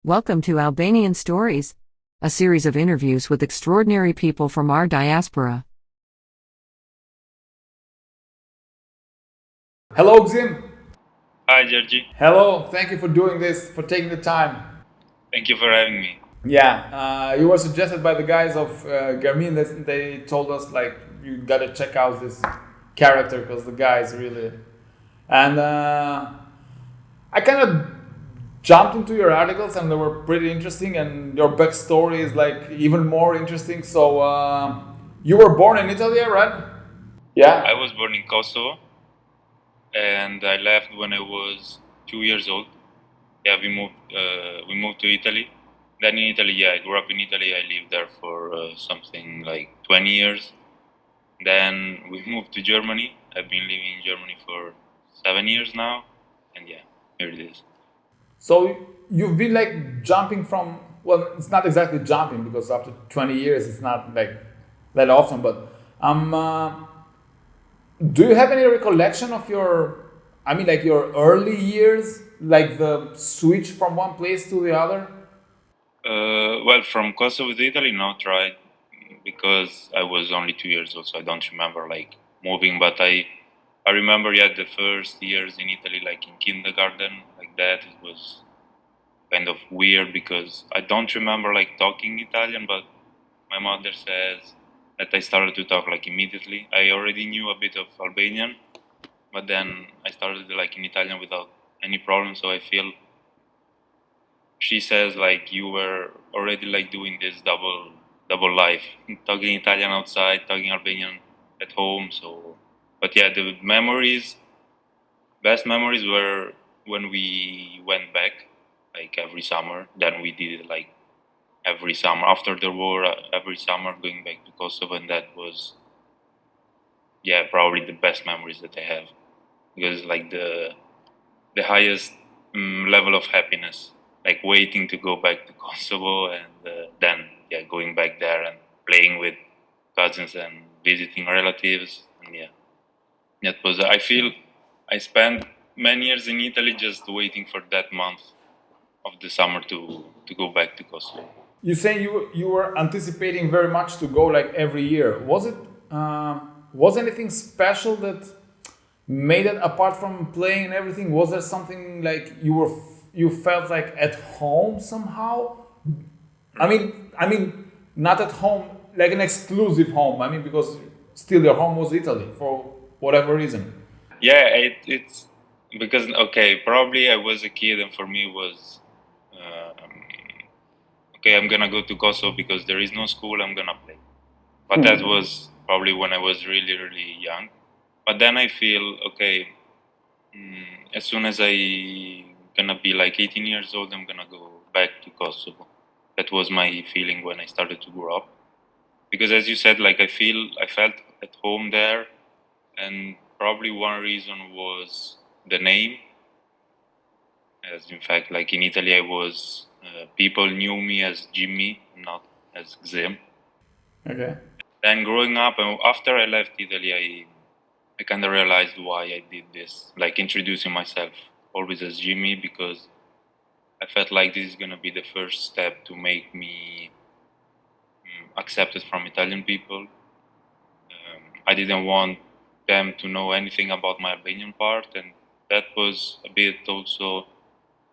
Welcome to Albanian Stories, a series of interviews with extraordinary people from our diaspora. Hello, Xim. Hi, Georgie. Hello. Thank you for doing this, for taking the time. Thank you for having me. Yeah, you were suggested by the guys of Garmin. That they told us like you gotta check out this character because the guy is really. And I kind of jumped into your articles and they were pretty interesting, and your backstory is like even more interesting. So you were born in Italy, right? Yeah. I was born in Kosovo and I left when I was 2 years old. Yeah, we moved to Italy. Then in Italy, yeah, I grew up in Italy. I lived there for something like 20 years. Then we moved to Germany. I've been living in Germany for 7 years now. And yeah, here it is. So you've been like jumping from, well, it's not exactly jumping because after 20 years it's not like that often, but do you have any recollection of your, I mean, like your early years, like the switch from one place to the other? Well, from Kosovo to Italy, not right, because I was only 2 years old, so I don't remember like moving. But I remember, yeah, the first years in Italy, like in kindergarten, like that. It was kind of weird because I don't remember like talking Italian, but my mother says that I started to talk like immediately. I already knew a bit of Albanian, but then I started like in Italian without any problem. So I feel she says like you were already like doing this double life, talking Italian outside, talking Albanian at home. So, but yeah, the best memories were when we went back, like every summer. Then we did it like every summer after the war, every summer going back to Kosovo, and that was, yeah, probably the best memories that I have because like the highest level of happiness, like waiting to go back to Kosovo and then yeah, going back there and playing with cousins and visiting relatives. And yeah, that was, I feel I spent many years in Italy just waiting for that month of the summer to go back to Kosovo. You say you were anticipating very much to go like every year. Was it was anything special that made it apart from playing and everything? Was there something like you felt like at home somehow? I mean, not at home like an exclusive home. I mean, because still your home was Italy for whatever reason. Yeah, it's because okay, probably I was a kid and for me it was okay, I'm gonna go to Kosovo because there is no school, I'm gonna play. But that was probably when I was really, really young. But then I feel, okay, as soon as I gonna be like 18 years old, I'm gonna go back to Kosovo. That was my feeling when I started to grow up. Because as you said, like I felt at home there, and probably one reason was the name. As in fact, like in Italy, I was people knew me as Jimmy, not as Xim. Okay. Then growing up, and after I left Italy, I kind of realized why I did this, like introducing myself always as Jimmy, because I felt like this is gonna be the first step to make me accepted from Italian people. I didn't want them to know anything about my Albanian part, and that was a bit also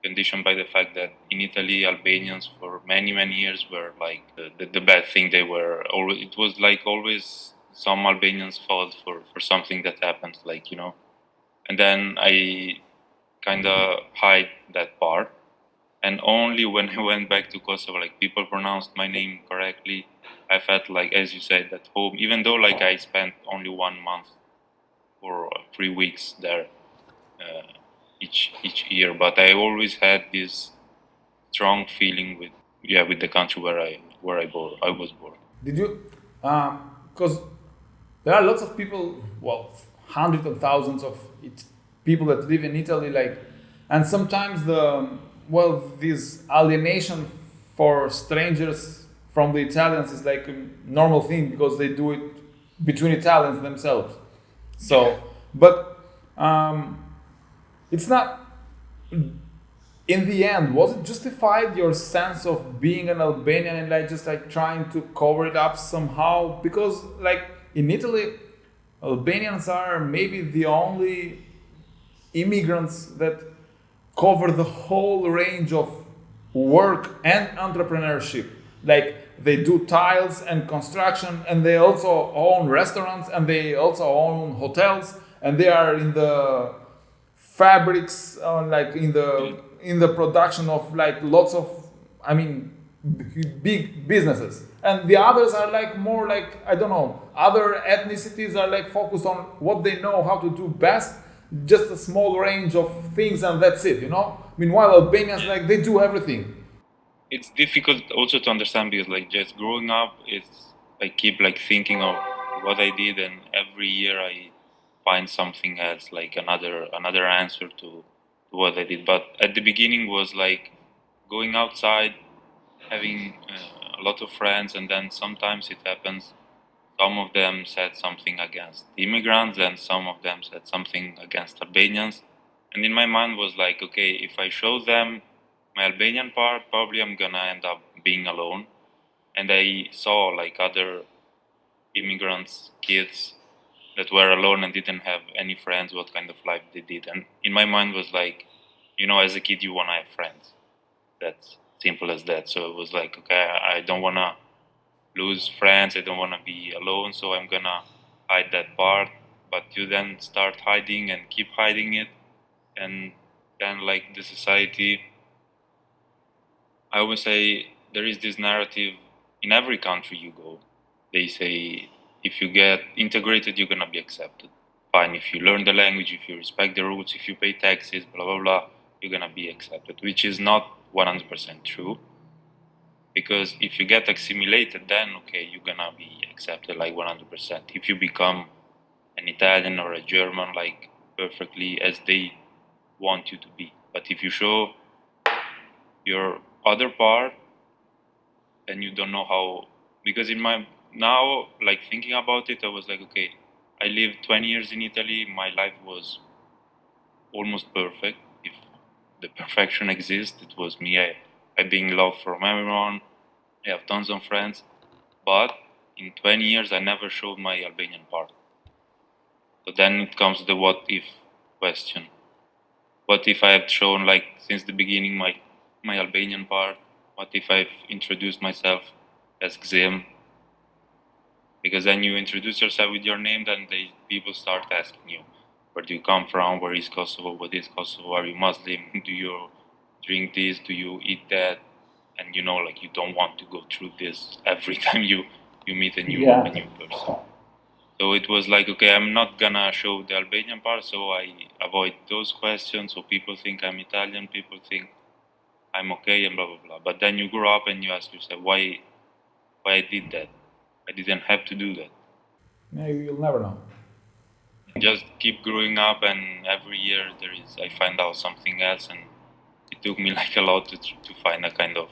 conditioned by the fact that in Italy, Albanians for many, many years were like the bad thing. They were always, it was like always some Albanians fault for something that happened, like, you know. And then I kind of hide that part. And only when I went back to Kosovo, like people pronounced my name correctly, I felt like, as you said, at home, even though like I spent only 1 month or 3 weeks there each year, but I always had this strong feeling with, yeah, with the country I was born. Did you? Because there are lots of people, well, hundreds of thousands of people that live in Italy, like, and sometimes this alienation for strangers from the Italians is like a normal thing because they do it between Italians themselves. So, but it's not in the end, was it justified your sense of being an Albanian and like just like trying to cover it up somehow? Because like in Italy, Albanians are maybe the only immigrants that cover the whole range of work and entrepreneurship. Like they do tiles and construction, and they also own restaurants, and they also own hotels, and they are in the fabrics, like in the production of like lots of, I mean, big businesses. And the others are like more like, I don't know, other ethnicities are like focused on what they know how to do best, just a small range of things, and that's it, you know. Meanwhile, Albanians, like, they do everything. It's difficult also to understand because like just growing up, it's I keep like thinking of what I did, and every year I find something else, like another answer to what I did. But at the beginning was like going outside, having a lot of friends, and then sometimes it happens. Some of them said something against immigrants, and some of them said something against Albanians. And in my mind was like, okay, if I show them my Albanian part, probably I'm gonna end up being alone. And I saw like other immigrants, kids that were alone and didn't have any friends, what kind of life they did. And in my mind was like, you know, as a kid, you wanna have friends. That's simple as that. So it was like, okay, I don't wanna lose friends. I don't want to be alone, so I'm gonna hide that part. But you then start hiding and keep hiding it, and then like the society, I always say there is this narrative in every country you go. They say if you get integrated, you're gonna be accepted. Fine, if you learn the language, if you respect the rules, if you pay taxes, blah blah blah, you're gonna be accepted, which is not 100% true. Because if you get assimilated, then okay, you're gonna be accepted like 100%. If you become an Italian or a German, like perfectly as they want you to be. But if you show your other part, then you don't know how. Because in my now, like thinking about it, I was like, okay, I lived 20 years in Italy. My life was almost perfect. If the perfection exists, it was me. I being loved from everyone. I have tons of friends, but in 20 years I never showed my Albanian part. So then it comes the what if question. What if I had shown like since the beginning my Albanian part? What if I've introduced myself as Gzim? Because then you introduce yourself with your name, then people start asking you, where do you come from? Where is Kosovo? What is Kosovo? Are you Muslim? Do you drink this? Do you eat that? And you know, like you don't want to go through this every time you meet a new person. So it was like, okay, I'm not gonna show the Albanian part, so I avoid those questions. So people think I'm Italian, people think I'm okay, and blah blah blah. But then you grow up and you ask yourself, why I did that? I didn't have to do that. Maybe you'll never know. Just keep growing up, and every year I find out something else, and it took me like a lot to find a kind of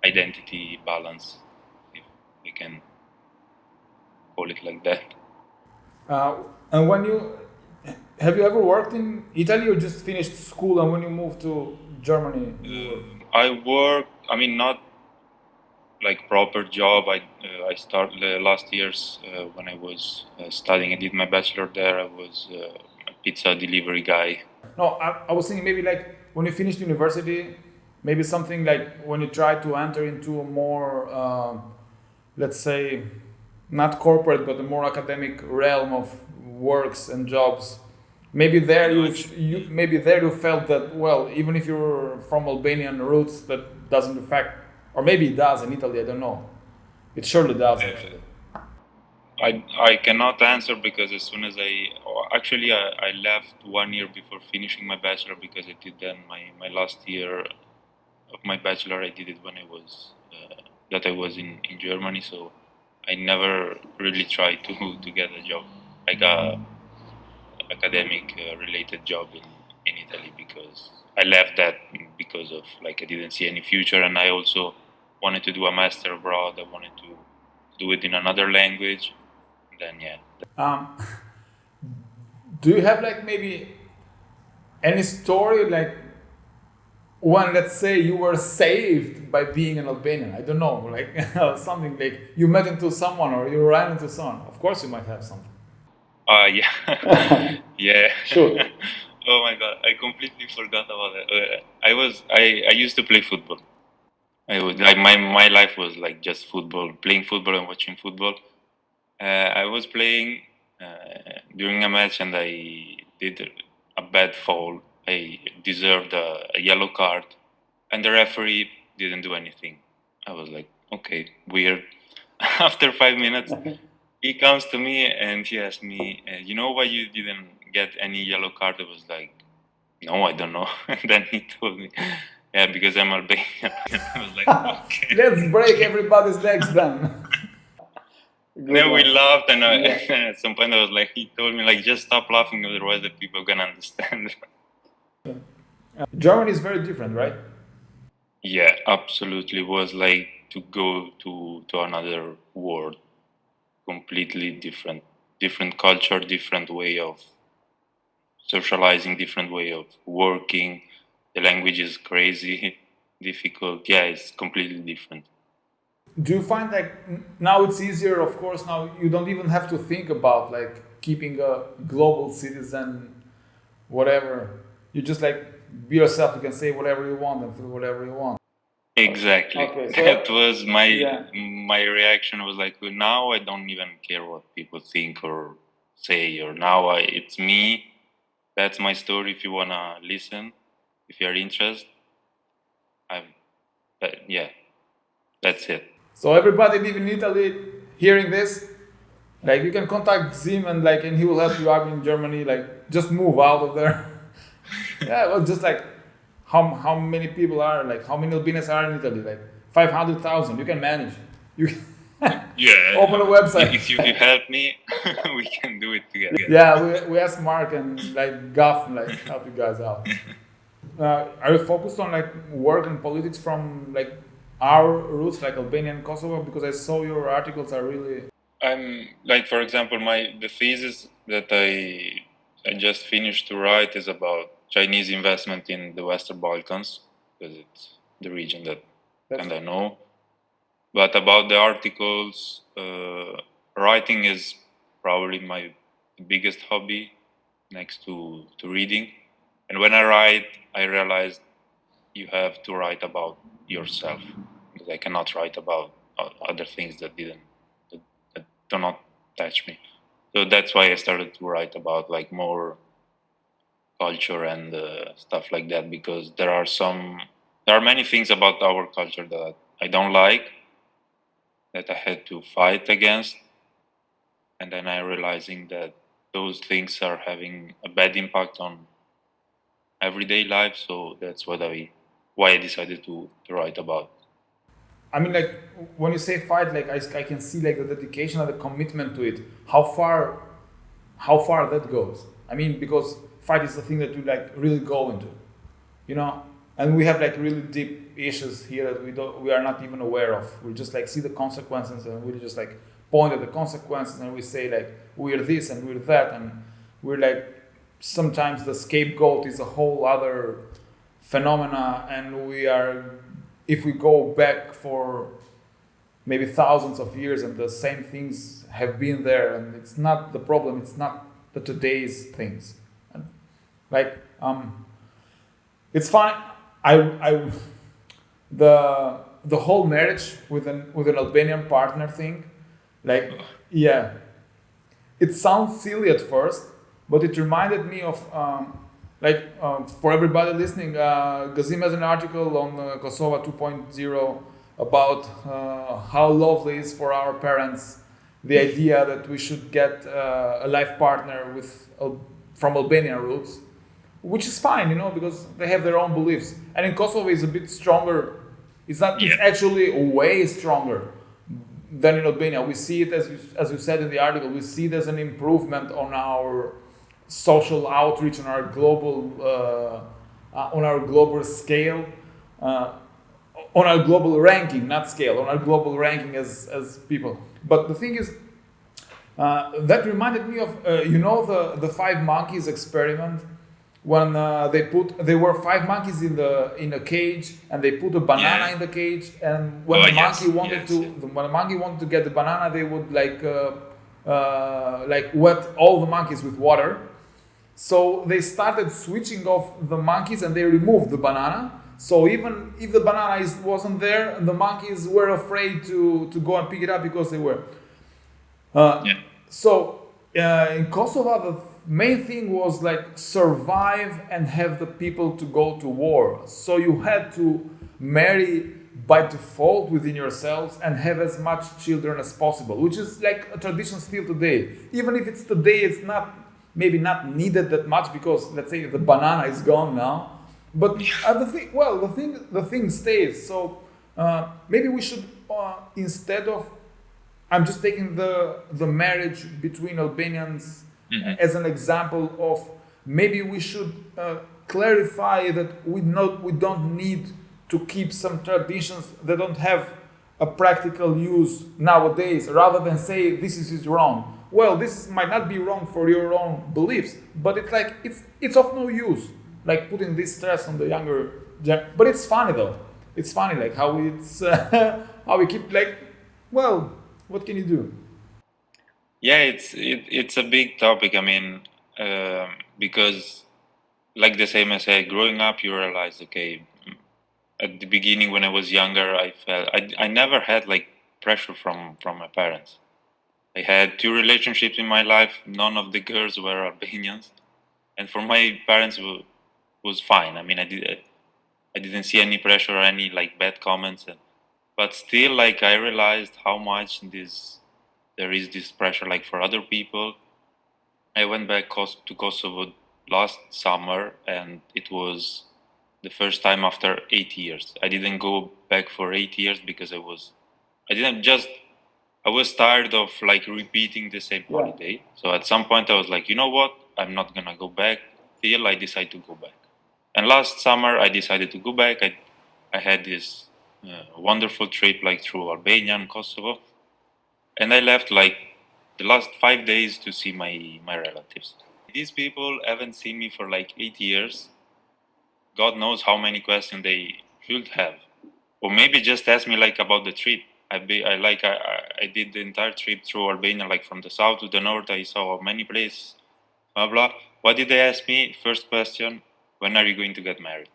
identity balance, if we can call it like that. And when you have you ever worked in Italy or just finished school and when you moved to Germany? I work. I mean, not like proper job. I started last years when I was studying. I did my bachelor there. I was a pizza delivery guy. No, I was thinking maybe like when you finished university, maybe something like when you try to enter into a more, let's say, not corporate but a more academic realm of works and jobs. Maybe there you felt that, well, even if you're from Albanian roots, that doesn't affect, or maybe it does in Italy. I don't know. It surely does actually. I cannot answer because as soon as I left 1 year before finishing my bachelor because I did then my last year of my bachelor. I did it when I was that I was in Germany, so I never really tried to get a job like a academic related job in Italy because I left that because of like I didn't see any future, and I also wanted to do a master abroad. I wanted to do it in another language. Then yeah. Do you have like maybe any story like when, let's say, you were saved by being an Albanian? I don't know, like something like you met into someone or you ran into someone. Of course, you might have something. Yeah. Yeah. Sure. Oh my God, I completely forgot about it. I used to play football. I would like my life was like just football, playing football and watching football. I was playing during a match and I did a bad foul. I deserved a yellow card, and the referee didn't do anything. I was like, okay, weird. After 5 minutes, he comes to me and he asked me, "You know why you didn't get any yellow card?" I was like, "No, I don't know." And then he told me, "Yeah, because I'm Albanian." I was like, "Okay." Let's break everybody's legs then. Then we laughed, and at some point I was like, he told me like, just stop laughing, otherwise the people are gonna understand. Germany is very different, right? Yeah, absolutely. It was like to go to another world, completely different culture, different way of socializing, different way of working. The language is crazy, difficult. Yeah, it's completely different. Do you find like now it's easier? Of course, now you don't even have to think about like keeping a global citizen, whatever. You just like be yourself. You can say whatever you want and feel whatever you want. Exactly. Okay, so That was my yeah. my reaction was like, well, now I don't even care what people think or say, or now it's me. That's my story. If you wanna listen, if you're interested, I'm. But yeah, that's it. So everybody live in Italy hearing this, like you can contact Zim and he will help you out in Germany. Like just move out of there. Yeah, well, just like how many people are like how many Albanians are in Italy? Like 500,000. You can manage. You Yeah. open a website. If you help me, we can do it together. Yeah, we asked Mark and like Guff like help you guys out. Are you focused on like work and politics from like our roots, like Albania and Kosovo? Because I saw your articles are really. I'm like, for example, the thesis that I just finished to write is about Chinese investment in the Western Balkans, because it's the region that kind of know. But about the articles, writing is probably my biggest hobby next to reading. And when I write, I realized you have to write about yourself, because I cannot write about other things that do not touch me. So that's why I started to write about like more culture and stuff like that, because there are many things about our culture that I don't like, that I had to fight against, and then I realizing that those things are having a bad impact on everyday life. So that's why I decided to write about. I mean, like when you say fight, like I can see like the dedication and the commitment to it. How far that goes. I mean, because fight is the thing that you like really go into, you know. And we have like really deep issues here that we are not even aware of. We just like see the consequences and we just like point at the consequences and we say like we're this and we're that and we're like sometimes the scapegoat is a whole other phenomena and we are if we go back for maybe thousands of years and the same things have been there and it's not the problem, it's not the today's things. And like it's fine. The whole marriage with an Albanian partner thing, like yeah, it sounds silly at first, but it reminded me of for everybody listening, Gazim has an article on Kosovo 2.0 about how lovely it is for our parents the idea that we should get a life partner from Albanian roots, which is fine, you know, because they have their own beliefs. And in Kosovo is a bit stronger. It's not. Yeah. It's actually way stronger than in Albania. We see it as you said in the article. We see it as an improvement on our social outreach, on our global scale, on our global ranking, not scale, on our global ranking as people. But the thing is, that reminded me of the 5 monkeys experiment, when there were 5 monkeys in a cage, and they put a banana Yeah. in the cage, and when Oh, the yes, monkey wanted yes, to yes. when the monkey wanted to get the banana, they would like wet all the monkeys with water. So they started switching off the monkeys, and they removed the banana. So even if the banana wasn't there, the monkeys were afraid to go and pick it up because they were. Yeah. So in Kosovo, the main thing was like survive and have the people to go to war. So you had to marry by default within yourselves and have as much children as possible, which is like a tradition still today. Even if it's today, it's not maybe not needed that much because let's say the banana is gone now. But the thing stays. So maybe we should instead of I'm just taking the marriage between Albanians as an example of maybe we should clarify that we don't need to keep some traditions that don't have a practical use nowadays, rather than say this is wrong. Well, this might not be wrong for your own beliefs, but it's like it's of no use. Like putting this stress on the younger but it's funny though. It's funny like how it's how we keep like well. What can you do? Yeah, it's a big topic. I mean, because like the same as I said, growing up, you realize, okay, at the beginning when I was younger, I never had like pressure from my parents. I had 2 relationships in my life. None of the girls were Albanians, and for my parents was fine. I mean, I didn't see any pressure or any like bad comments, but still, like I realized how much there is this pressure like for other people. I went back to Kosovo last summer, and it was the first time after 8 years. I didn't go back for 8 years because I didn't just, I was tired of like repeating the same holiday. So at some point I was like, you know what? I'm not gonna go back till I decide to go back. And last summer I decided to go back. I had this wonderful trip like through Albania and Kosovo, and I left like the last 5 days to see my relatives. These people haven't seen me for like 8 years. God knows how many questions they should have, or maybe just ask me like about the trip. I did the entire trip through Albania, like from the south to the north. I saw many places, blah blah. What did they ask me? First question: when are you going to get married?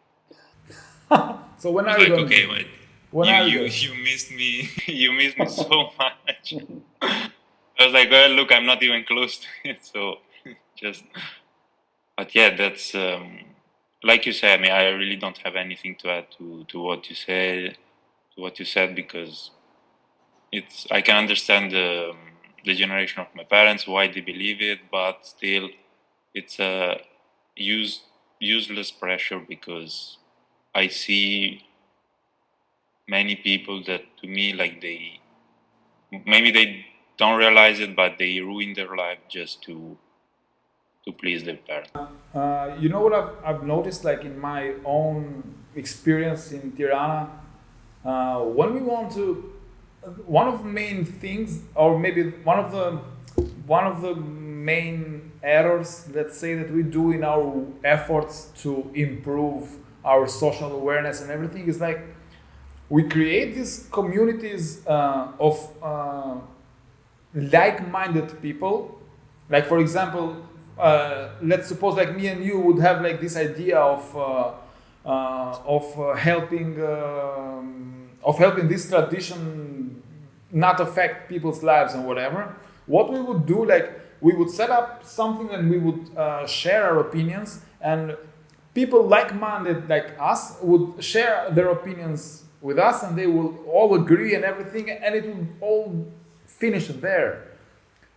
So when I was are you like, going? okay, wait, When you are you you going? you missed me, you missed me so much. I was like, well, look, I'm not even close to it, so just. But yeah, that's like you said. I mean, I really don't have anything to add to what you said, because I can understand the generation of my parents why they believe it, but still, it's a useless pressure because I see many people that to me like maybe they don't realize it, but they ruin their life just to please their parents. You know what I've noticed, like in my own experience in Tirana, when we want to, one of the main things, or maybe one of the main errors, let's say, that we do in our efforts to improve our social awareness and everything is like we create these communities of like-minded people. Like for example, let's suppose like me and you would have like this idea of helping this tradition not affect people's lives and whatever. What we would do, like we would set up something and we would share our opinions, and people like-minded like us would share their opinions with us, and they will all agree and everything, and it would all finish there.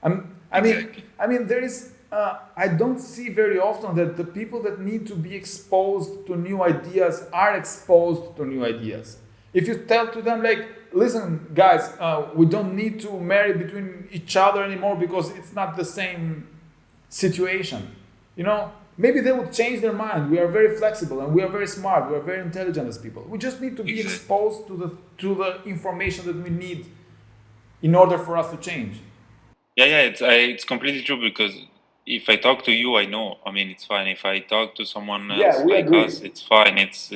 Exactly. I mean, there is. I don't see very often that the people that need to be exposed to new ideas are exposed to new ideas. If you tell to them like, listen, guys, we don't need to marry between each other anymore because it's not the same situation. You know, maybe they would change their mind. We are very flexible and we are very smart. We are very intelligent as people. We just need to be Exactly. exposed to the information that we need in order for us to change. Yeah, it's completely true because if I talk to you, I know. I mean, it's fine. If I talk to someone Yeah, else we like agree. us, it's fine. It's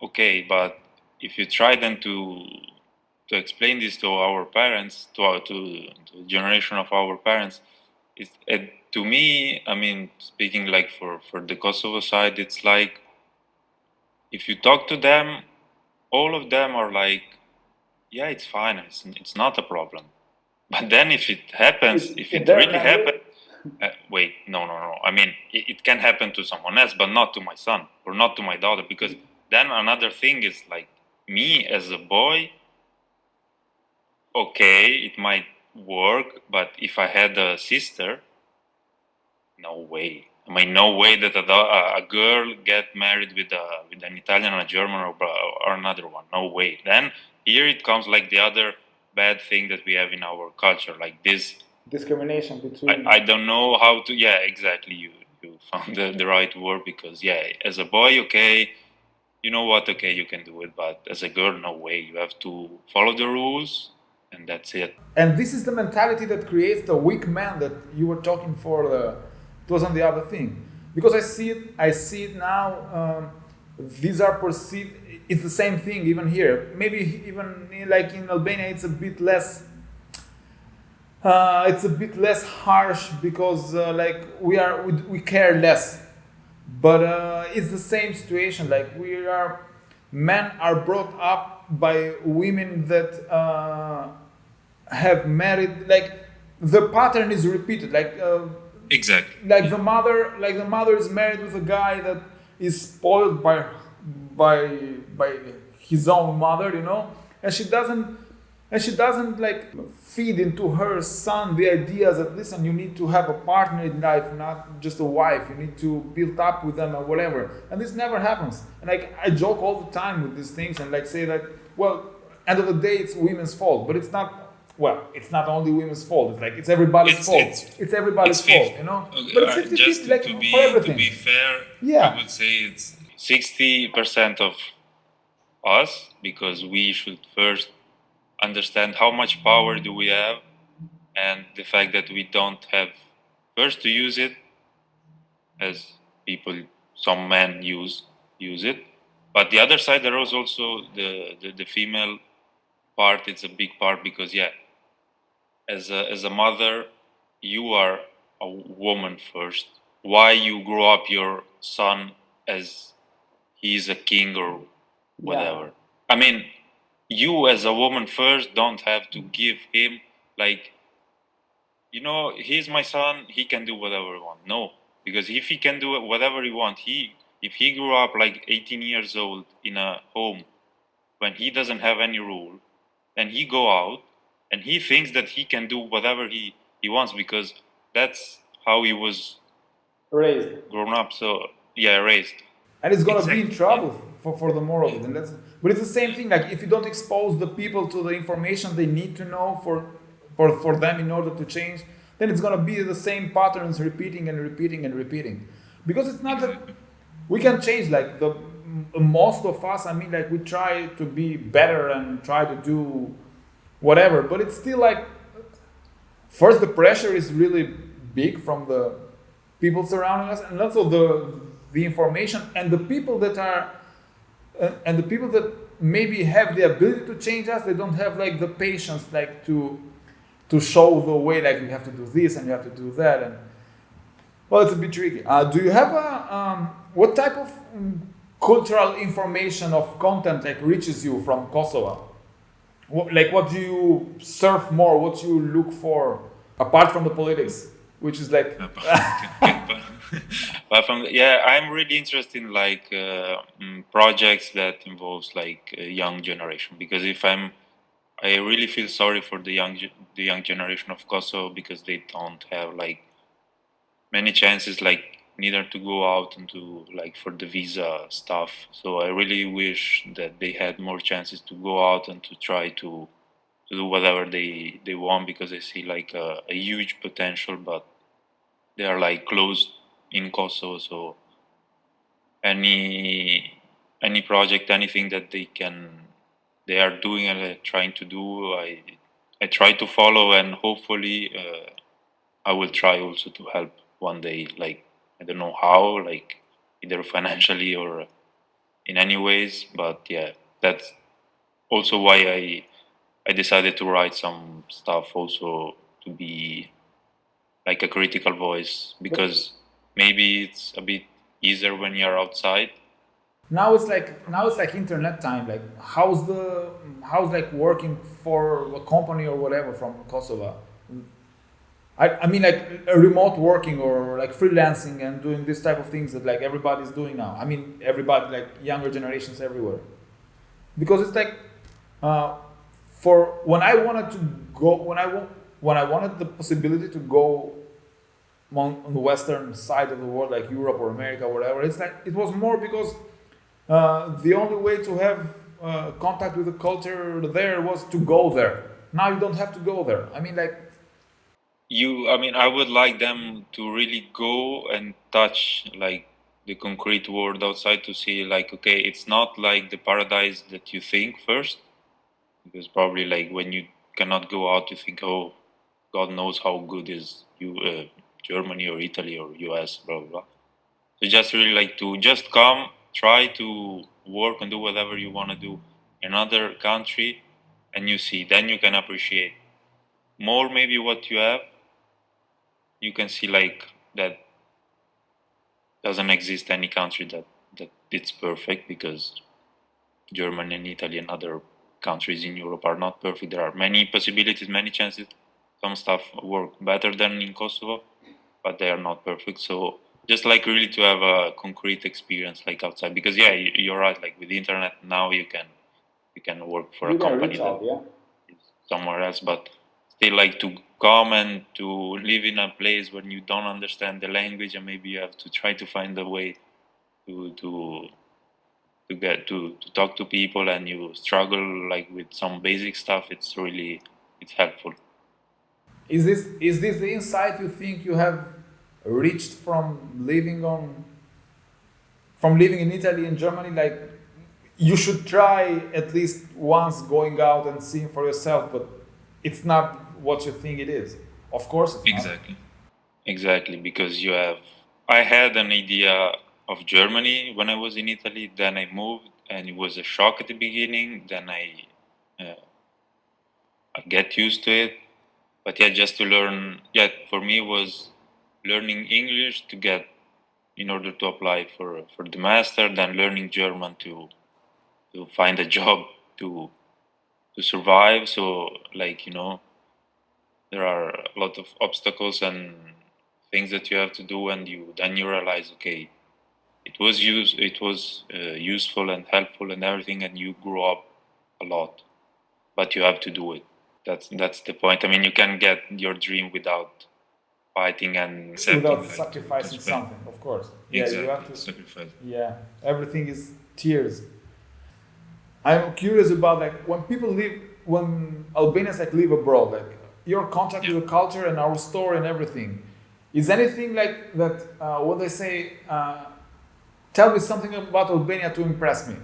okay. But if you try then to explain this to our parents, to the generation of our parents, to me, I mean, speaking like for the Kosovo side, it's like if you talk to them, all of them are like, yeah, it's fine. It's not a problem. But then if it happens, if If it they're really married, happens, wait, no, no, no. I mean, it can happen to someone else, but not to my son or not to my daughter, because then another thing is like me as a boy, okay, it might work, but if I had a sister, no way. I mean, no way that a girl get married with an Italian or a German or another one. No way. Then here it comes like the other bad thing that we have in our culture, like this. discrimination between. I don't know how to. Yeah, exactly. You found the right word because yeah, as a boy, okay, you know what? Okay, you can do it, but as a girl, no way. You have to follow the rules, and that's it. And this is the mentality that creates the weak man that you were talking for. It wasn't the other thing, because I see it now. These are perceived. It's the same thing even here. Maybe even like in Albania, it's a bit less. It's a bit less harsh because like we care less, but it's the same situation. Like men are brought up by women that have married. Like the pattern is repeated. Exactly. Like the mother is married with a guy that is spoiled by by his own mother, and she doesn't like feed into her son the ideas that, listen, you need to have a partner in life, not just a wife. You need to build up with them or whatever. And this never happens. And like I joke all the time with these things and like say that, well, end of the day it's women's fault, but it's not. Well, it's not only women's fault. It's like it's everybody's fault. It's everybody's fault, But it's 50-50, Just like for to everything. be fair, Yeah. I would say it's 60% of us because we should first understand how much power do we have and the fact that we don't have first to use it as people, some men use it, but the other side there is also the female part. It's a big part because yeah, as a mother, you are a woman first. Why you grow up your son as he's a king or whatever? I mean, you as a woman first don't have to give him like, he's my son, he can do whatever he wants. No, because if he can do whatever he wants, if he grew up like 18 years old in a home when he doesn't have any rule, then he go out and he thinks that he can do whatever he wants because that's how he was Raised. grown up. So yeah, raised. And it's gonna be in Exactly. trouble for the moral. And but it's the same thing. Like if you don't expose the people to the information they need to know for them in order to change, then it's gonna be the same patterns repeating and repeating and repeating. Because it's not that we can change. Like the most of us, I mean, like we try to be better and try to do whatever, but it's still like first the pressure is really big from the people surrounding us, and also the information and the people that are and the people that maybe have the ability to change us. They don't have like the patience like to show the way, like you have to do this and you have to do that. And well, it's a bit tricky. Do you have a what type of cultural information of content like reaches you from Kosovo? What do you surf more? What do you look for apart from the politics, which is like But yeah, I'm really interested in like projects that involves like a young generation because I really feel sorry for the young generation of Kosovo because they don't have like many chances like neither to go out and to like for the visa stuff. So I really wish that they had more chances to go out and to try to do whatever they want because I see like a huge potential, but they are like closed in Kosovo. So any project, anything that they are doing and trying to do, I try to follow and hopefully I will try also to help one day. Like I don't know how, like either financially or in any ways, but yeah, that's also why I decided to write some stuff also to be like a critical voice But because maybe it's a bit easier when you're outside. now it's like internet time. Like how's like working for a company or whatever from Kosovo. I mean like remote working or like freelancing and doing this type of things that like everybody's doing now. I mean everybody like younger generations everywhere because it's like uh, for when I wanted to go when I wanted the possibility to go on the western side of the world like Europe or America or whatever. It's like it was more because the only way to have contact with the culture there was to go there. Now you don't have to go there. I mean, like, I mean, I would like them to really go and touch like the concrete world outside to see like, okay, it's not like the paradise that you think first, because probably like when you cannot go out, you think, oh, God knows how good is Germany or Italy or US, blah blah blah. So just really like to just come, try to work and do whatever you want to do in another country, and you see, then you can appreciate more maybe what you have. You can see like that doesn't exist any country that it's perfect because Germany and Italy and other countries in Europe are not perfect. There are many possibilities, many chances. Some stuff work better than in Kosovo, but they are not perfect. So just like really to have a concrete experience like outside, because yeah, you're right. Like with the internet now, you can work for a you can company reach that out, yeah. is somewhere else, but still like to come and to live in a place where you don't understand the language and maybe you have to try to find a way to to to talk to people and you struggle like with some basic stuff. It's helpful. Is this the insight you think you have reached from living in Italy and Germany? Like, you should try at least once going out and seeing for yourself, but it's not what you think it is. Of course, it's not. Exactly, because I had an idea of Germany when I was in Italy. Then I moved, and it was a shock at the beginning. Then I get used to it. But yeah, just to learn. Yeah, for me was learning English to get in order to apply for the master. Then learning German to find a job to to survive. So like there are a lot of obstacles and things that you have to do, and you realize, okay, it was useful and helpful and everything, and you grow up a lot, but you have to do it. That's the point. I mean, you can get your dream without fighting and accepting, Without like to sacrificing spend something, of course. Yeah, you have exactly to. sacrifice. Yeah, everything is tears. I'm curious about like when Albanians like live abroad, like your contact Yeah. with the culture and our story and everything. Is anything like that? When they say, "Tell me something about Albania to impress me."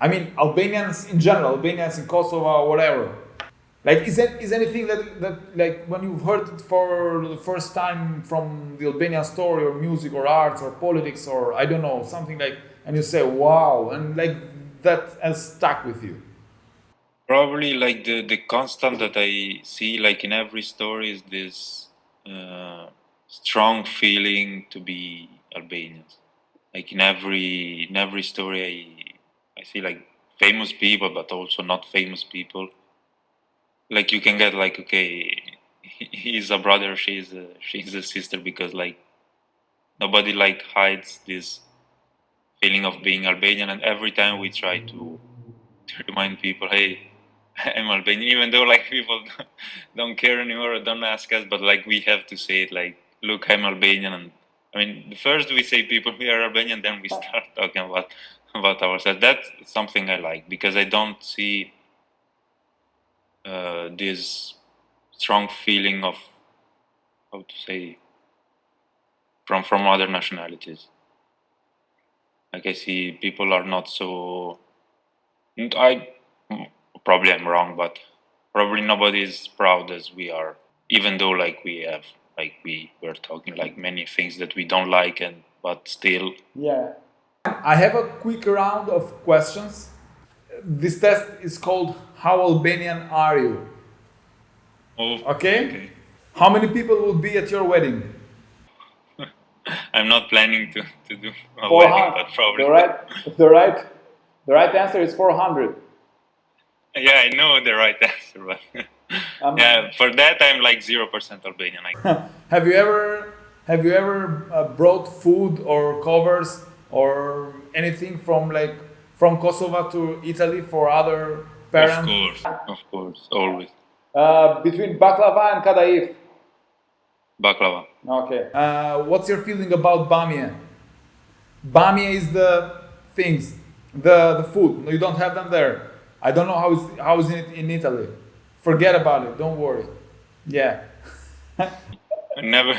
I mean, Albanians in general, Albanians in Kosovo, whatever. Like, is anything that like when you've heard it for the first time from the Albanian story or music or arts or politics or I don't know something like, and you say wow, and like that has stuck with you. Probably like the constant that I see like in every story is this strong feeling to be Albanians. Like in every story, I see like famous people, but also not famous people. Like you can get like, okay, he's a brother, she's a sister, because like nobody like hides this feeling of being Albanian, and every time we try to remind people, hey, I'm Albanian, even though like people don't care anymore or don't ask us, but like we have to say it, like, look, I'm Albanian. And I mean, first we say people we are Albanian, then we start talking about ourselves. That's something I like, because I don't see this strong feeling of, how to say, from other nationalities. Like I see people are not so. I probably I'm wrong, but probably nobody is proud as we are even though like we were talking like many things that we don't like, but still. Yeah. I have a quick round of questions. This test is called How Albanian Are You? Oh, Okay? How many people will be at your wedding? I'm not planning to do a wedding, but probably. The right answer is 400. Yeah, I know the right answer, but yeah, for that I'm like 0% Albanian. Have you ever brought food or covers or anything from Kosovo to Italy for other parents? Of course, always. Between baklava and kadayif. Baklava. Okay. What's your feeling about bamia? Bamia is the things, the food. You don't have them there. I don't know how is it in Italy. Forget about it. Don't worry. Yeah. Never.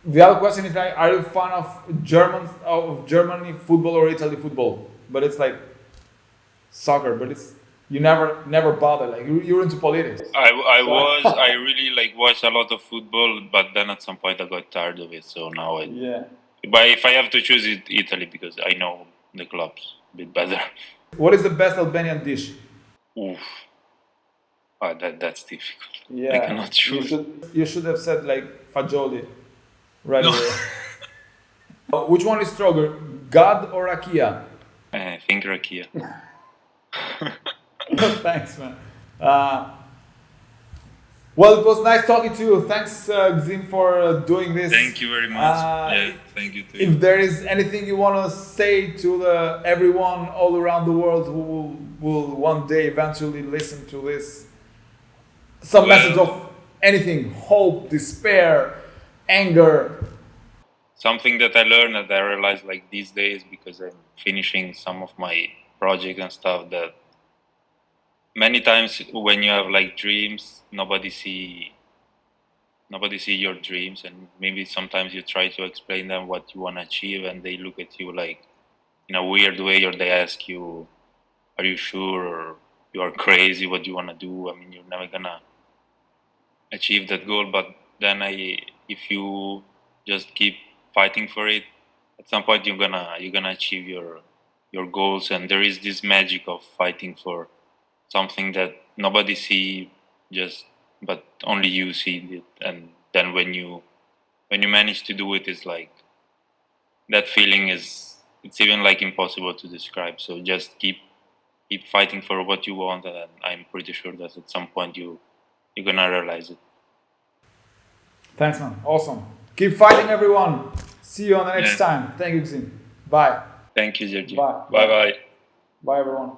The other question is like, are you a fan of Germany football or Italy football? But it's like soccer, but it's you never bother. Like you're into politics. I really like watched a lot of football, but then at some point I got tired of it. So now Yeah. But if I have to choose it, Italy, because I know the clubs a bit better. What is the best Albanian dish? Oof. Oh, that's difficult. Yeah. I cannot choose. You should have said like fagioli right away. Which one is stronger, God or Rakia? I think Rakia. Thanks, man. Well, it was nice talking to you. Thanks, Gzim, for doing this. Thank you very much. Yeah, thank you too. If there is anything you want to say to everyone all around the world who will one day eventually listen to this, some message of anything, hope, despair, anger. Something that I learned that I realized like these days, because I'm finishing some of my projects and stuff, that many times when you have like dreams, nobody see your dreams, and maybe sometimes you try to explain them what you want to achieve, and they look at you like in a weird way, or they ask you, "Are you sure?" or "You are crazy. What do you want to do?" I mean, you're never gonna achieve that goal. But then if you just keep fighting for it, at some point you're gonna achieve your goals. And there is this magic of fighting for something that nobody see, but only you see it. And then when you manage to do it, it's like that feeling it's even like impossible to describe. So just keep fighting for what you want, and I'm pretty sure that at some point you're gonna realize it. Thanks, man. Awesome. Keep fighting, everyone. See you on the next time. Thank you, Gzim. Bye. Thank you, Sergio. Bye. Bye. Bye, everyone.